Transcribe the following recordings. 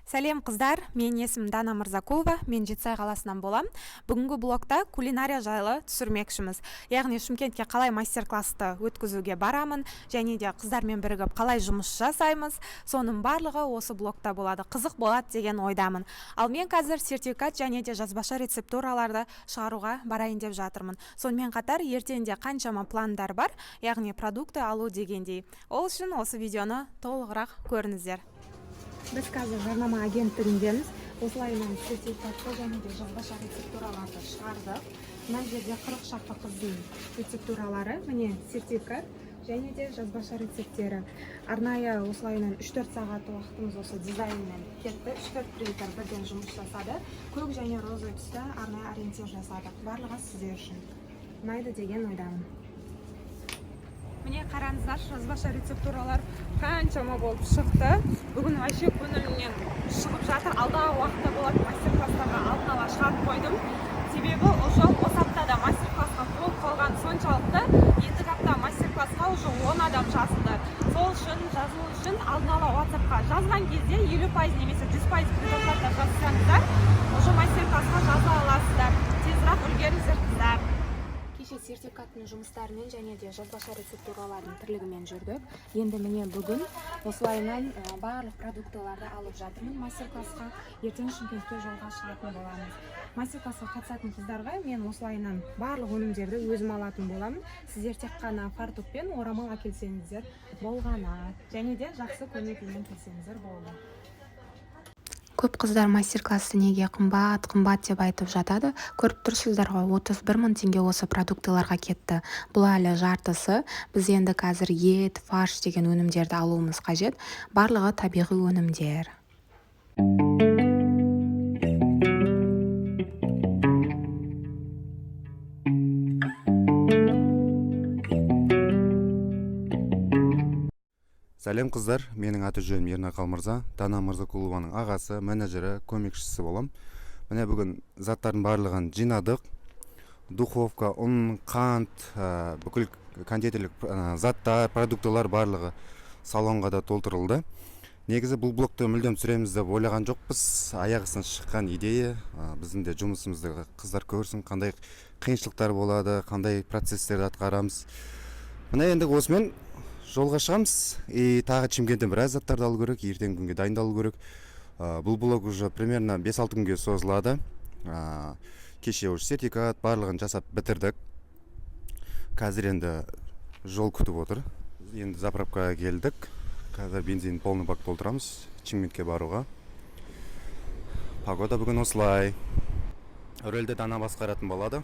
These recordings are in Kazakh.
Сәлем қыздар, мен есімім Дана Мырзакулова, мен Жетісай қаласынан болам. Бүгінгі блогта кулинария жайлы түсірмекшіміз. Яғни Шымкентке қалай мастер-классты өткізуге барамын, және де қыздармен бірігіп қалай жұмыс жасаймыз, соның барлығы осы блогта болады. Қызық болады деген ойдамын. Ал мен қазір сертификат және де жазбаша рецептураларды шығаруға барайын деп жатырмын. Сонымен қатар ертеңде қаншама пландар бар, яғни продукты алу дегендей. Ол үшін осы видеоны толығырақ көріңіздер. Біз қазір жарнама агенттігіндеміз. Осылайынан сертификатты және де жазбаша рецептураларды шығардық. Мына жерде 40 шақты қыздың рецептуралары, міне сертификат және де жазбаша рецепттері. Арнайы осылайынан 3-4 сағат уақытымыз осы дизайнмен кетті. 3-4 принтер бірден жұмыс жасады. Көк және роза түсті арнайы ориентир жасадық. Барлығы сіздер үшін ұнайды деген ойдамын. Міне қараңыздар, жазбаша рецептуралар қаншама болып шықты. Бүгін вообще көңілімнен шығып жатыр. Алдағы уақытта болатын мастер-класстарға алдын ала шығарып қойдым. Себебі уже осы аптада мастер-классқа толып қалған соншалықты, ендігі апта мастер-классқа уже 10 адам жазылды. Сол үшін жазылу үшін алдын ала WhatsApp-қа жазған кезде 50% немесе 100% предоплата жазсаңыздар, уже мастер-классқа жазыла аласыздар. Тезірек үлгеріңіздер қыздар. Кеше сертификаттың жұмыстарымен және де жазбаша рецептуралардың тірлігімен жүрдік. Енді міне бүгін осылайынан барлық продуктыларды алып жатырмын мастер-классқа. Ертең Шымкентке жолға шығатын боламыз. Мастер-классқа қатысатын қыздарға мен осылайынан барлық өнімдерді өзім алатын боламын. Сіздер тек қана фартук пен орамал әкелсеңіздер болғаны, және де жақсы көмекпен келсеңіздер болды. Көп қыздар мастер-классы неге қымбат деп айтып жатады. Көріп тұрсыздар ғой, 31 мың теңге осы продуктыларға кетті. Бұл әлі жартысы. Біз енді қазір ет, фарш деген өнімдерді алуымыз қажет. Барлығы табиғи өнімдер. Сәлем қыздар, менің аты жөнім Ернақал Мырза, Дана Мырзакулованың ағасы, менеджері, көмекшісі болам. Міне бүгін заттардың барлығын жинадық. Духовка, ұн, қант, бүкіл кондитерлік заттар, продуктылар барлығы салонға да толтырылды. Негізі бұл блогты мүлдем түсіреміз деп ойлаған жоқпыз. Аяғысын шыққан идея, біздің де жұмысымызды қыздар көрсін, қандай қиыншылықтар болады, қандай процесстерді атқарамыз. Міне енді осымен жолға шығамыз. Тағы Шымкенттен біраз заттарды алу керек, ертеңгі күнге дайындалу керек. Бұл блог уже примерно 5-6 күнге созылады. Кеше уже сертификат барлығын жасап бітірдік. Қазір енді жол күтіп отыр. Енді заправкаға келдік. Қазір бензин полный бак толтырамыз Шымкентке баруға. Погода бүгін осылай. Рөлді Дана басқаратын болады.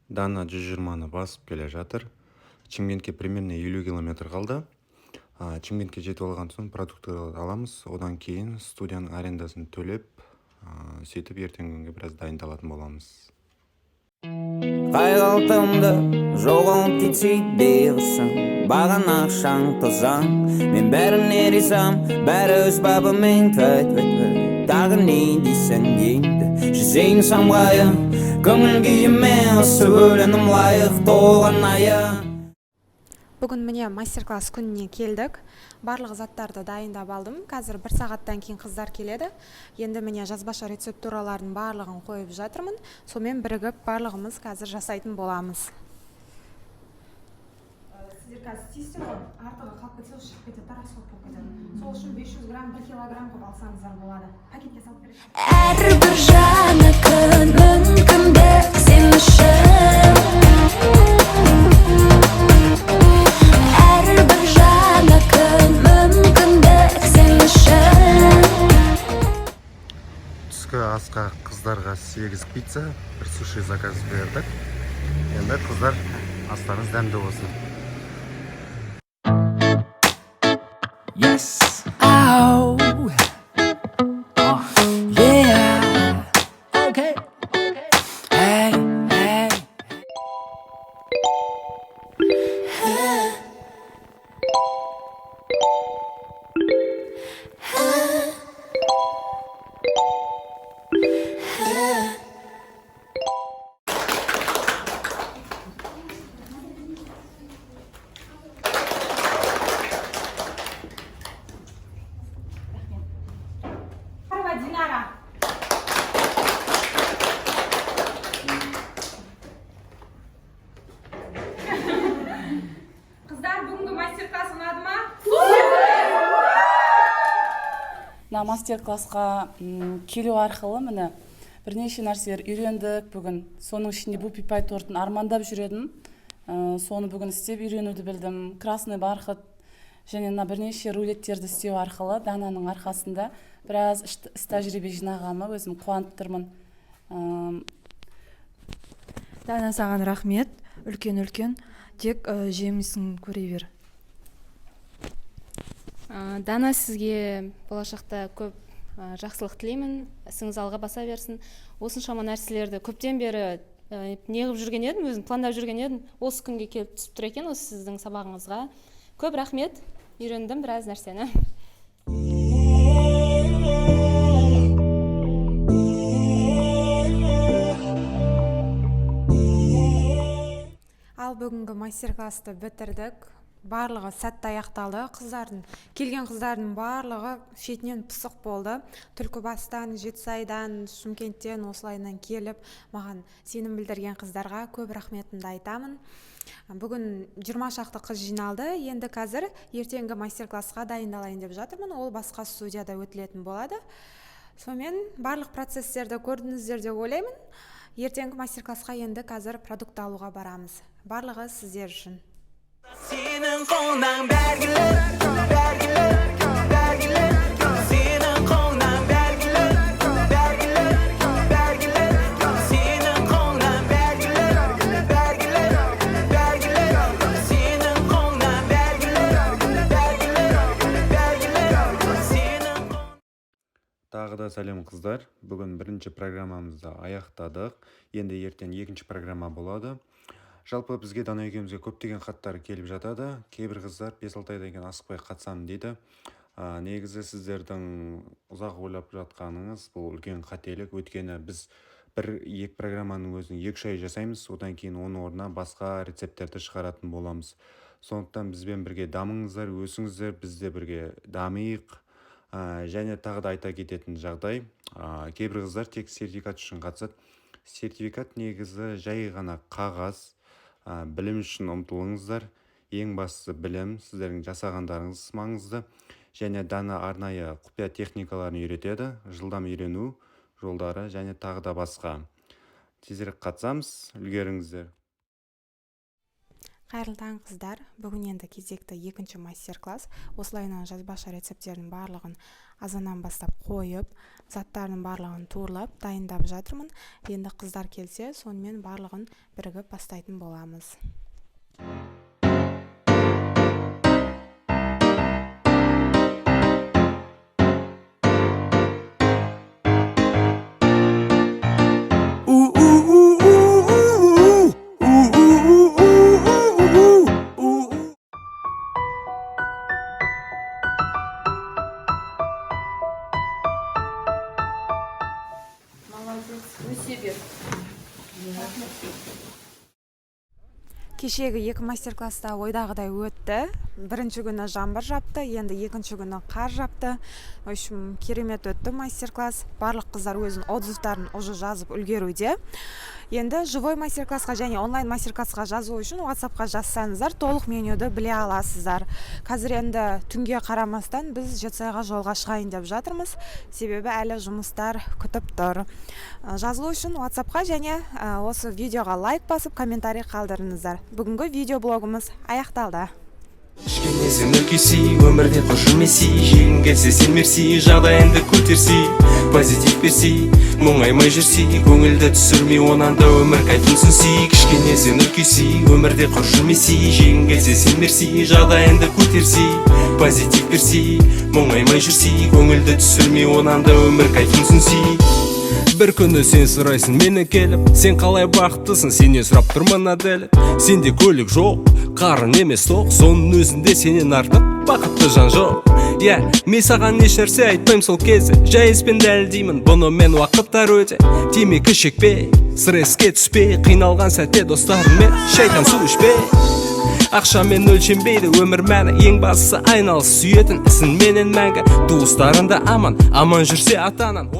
Дана 120-ны басып келе жатыр. Шымкентке примерно 50 километр қалды. Шымкентке жетіп алған соң продуктыларды аламыз. Одан кейін студияның арендасын төлеп, сөйтіп ертеңгі күнге біраз дайындалатын боламыз. Қайғалтымды жоғалып кетсе дейғысың, баған ақшаң тозаң. Мен бәріне ризам, бәрі өз бабымен тағы не дейсің енді. Жүзейін самғайын, көңіл күйімен осы өлінім лайық толған айын. Бүгін міне мастер-класс күніне келдік. Барлық заттарды дайындап алдым. Қазір 1 сағаттан кейін қыздар келеді. Енді міне жазбаша рецептуралардың барлығын қойып жатырмын. Сонымен бірігіп барлығымыз қазір жасайтын боламыз. Сіздер қазір істейсіздер ғой, артығы қалып кетсе, шығып кетеді, расход болып кетеді. Сол үшін 500 грамм, 1 килограмм қылып алсаңыздар болады. Пакетке салып бересіз. Әрбір жаңа күн мүмкіндік сен үшін. Әрбір жаңа күн мүмкіндік сен үшін. Түскі асқа қыздарға 8 пицца, бір суши заказ бердік. Енді қыздар астарыңыз дәмді болсын. Yes. Ow. Yeah. Okay. Hey, hey. мына мастер-классқа келу арқылы міне бірнеше нәрселер үйрендік бүгін. Соның ішінде бұл пипай тортын армандап жүредім. Соны бүгін істеп үйренуді білдім. Красный бархат және мына бірнеше рулеттерді істеу арқылы Дананың арқасында біраз іс тәжірибе жинағаныма өзім қуанып тұрмын. Дана, саған рахмет. Үлкен тек жемісін көре бер. Дана, сізге болашақта көп жақсылық тілеймін. Ісіңіз алға баса берсін. Осыншама нәрселерді көптен бері неғып жүрген едім, өзім пландап жүрген едім. Осы күнге келіп түсіп тұр екен, осы сіздің сабағыңызға. Көп рахмет. Үйрендім біраз нәрсені. Ал бүгінгі мастер-классты бітірдік. Барлығы сәтті аяқталды. Келген қыздардың барлығы шетінен пысық болды. Түлкібастан, Жетісайдан, Шымкенттен осылайынан келіп, маған сенім білдірген қыздарға көп рахметімді айтамын. Бүгін 20 шақты қыз жиналды. Енді қазір ертеңгі мастер-классқа дайындалайын деп жатырмын. Ол басқа студияда өтілетін болады. Сонымен барлық процесстерді көрдіңіздер деп ойлаймын. Ертеңгі мастер-классқа енді қазір продукт алуға барамыз. Барлығы сіздер үшін. Senin қолыңнан бәргілер, бәргілер, бәргілер. Senin қолыңнан бәргілер, бәргілер, бәргілер. Senin қолыңнан бәргілер, бәргілер, бәргілер. Senin қолыңнан бәргілер, бәргілер, бәргілер. Тағы да сәлем қыздар. Бүгін бірінші программамызды аяқтадық. Енді ертең екінші программа болады. Жалпы бізге Дана екеумізге көптеген хаттар келіп жатады. Кейбір қыздар 5-6 айдан кейін асықпай қатысамын дейді. Негізі сіздердің ұзақ ойлап жатқаныңыз бұл үлкен қателік. Өйткені біз 1-2 программаның өзін 2 ай жасаймыз. Одан кейін оның орнына басқа рецепттерді шығаратын боламыз. Сондықтан бізбен бірге дамыңыздар, өсіңіздер, бізде бірге дамиық. Және тағы да айта кететін жағдай, кейбір қыздар тек сертификат үшін қатысады. Сертификат негізі жай ғана қағаз. Білім үшін ұмтылыңыздар. Ең бастысы білім, сіздердің жасағандарыңыз маңызды. Және Дана арнайы құпия техникаларын үйретеді, жылдам үйрену жолдары және тағы да басқа. Тезірек қатысамыз, үлгеріңіздер. Қайырлы таң қыздар. Бүгін енді кезекті екінші мастер-класс. Осылайынан жазбаша рецепттердің барлығын азаннан бастап қойып, заттардың барлығын туырлап, дайындап жатырмын. Енді қыздар келсе, сонымен барлығын бірігіп бастайтын боламыз. Кешегі екі мастер-класста ойдағыдай өтті. Бірінші күні жаңбыр жапты, енді екінші күні қар жапты. В общем, керемет өтті мастер-класс. Барлық қыздар өзінің отзывтарын уже жазып үлгеруде. Енді живой мастер-классқа және онлайн мастер-классқа жазу үшін WhatsApp-қа жазсаңыздар, толық менюді біле аласыздар. Қазір енді түнге қарамастан біз Жетісайға жолға шығайын деп жатырмыз. Себебі әлі жұмыстар күтіп тұр. Жазылу үшін WhatsApp-қа және осы видеоға лайк басып, комментарий қалдырыңыздар. Бүгінгі видеоблогымыз аяқталды. Кішкене сен үлкейсей, өмірде қош жүрмесей, жеңін келсе сен мерсей, жағдайыңды көтерсей, позитив берсей, мұңаймай жүрсей, көңілді түсірмей, онан да өмір кайфын сүнсей. Кішкене сен үлкейсей, өмірде қош жүрмесей, жеңін келсе сен мерсей, жағдайыңды көтерсей, позитив берсей, мұңаймай жүрсей, көңілді түсірмей, онан да өмір кайфын сүнсей. Бір күні сен сұрайсың мені келіп, сен қалай бақыттысың, сенен сұрап тұрмын әділет. Сенде көлік жоқ, қарын емес тоқ, соның өзінде сенен артық бақытты жан жоқ. Мен саған еш нәрсе айтпаймын сол кезде, жай еспен дәлелдеймін, бұнымен уақыттар өте. Темекі шекпе, стресске түспе, қиналған сәтте достарыңмен шайтан су ішпе. Ақшамен өлшенбейді өмір мәні, ең бастысы айналыс сүйетін ісін менен мәңгі. Туыстарында аман жүрсе ата-анаң.